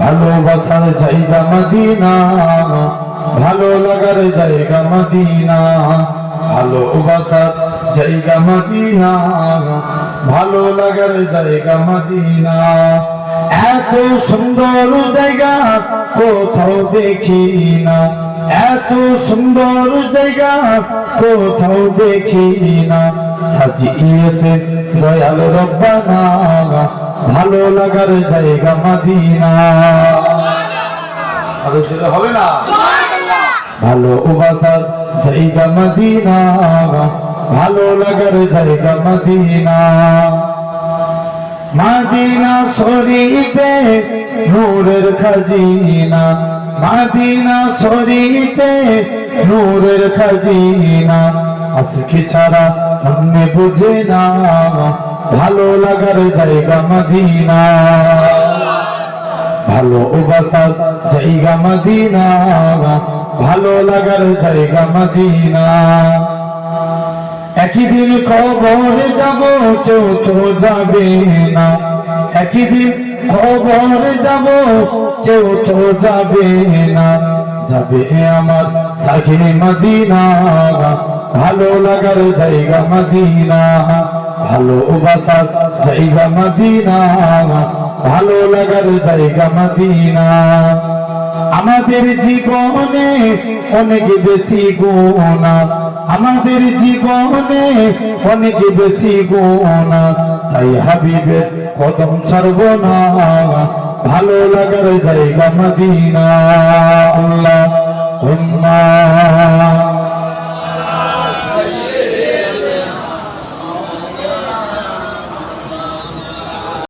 ভালোবাসার জায়গা মদিনা, ভালো লাগার জায়গা মদিনা, ভালোবাসার জায়গা মদিনা, ভালো লাগার জায়গা মদিনা। এত সুন্দর জায়গা কোথাও দেখি না, এত সুন্দর জায়গা কোথাও দেখি না। সাজিয়েছে দয়াল রব্বানা, ভালো লাগার জায়গা মদিনা। আরো সেটা হবে না? ভালোবাসার জায়গা মদিনা, ভালো লাগার জায়গা মদিনা। মদিনা শরীফে নূরের খাজিনা, মদিনা শরীফে নূরের খাজিনা। আশিকি ছাড়া মনে বুঝে না, ভালো লাগার জায়গা মদিনা। ভালোবাসার জায়গা মদিনা, ভালো লাগার জায়গা মদিনা। একদিন কবরে যাব কেউ তো যাবে না, একদিন কবরে যাব কেউ তো যাবে না। যাবে আমার সাথী মদিনা, ভালো লাগার জায়গা মদিনা। ভালোবাসার জায়গা মদিনা, ভালো লাগার জায়গা মদিনা। আমাদের জীবনে অনেক বেশি গুনাহ, আমাদের জীবনে অনেক বেশি গুনাহ, তাই হাবিবের কদম ছাড়ব না, ভালো লাগার জায়গা মদিনা। আল্লাহুম্মা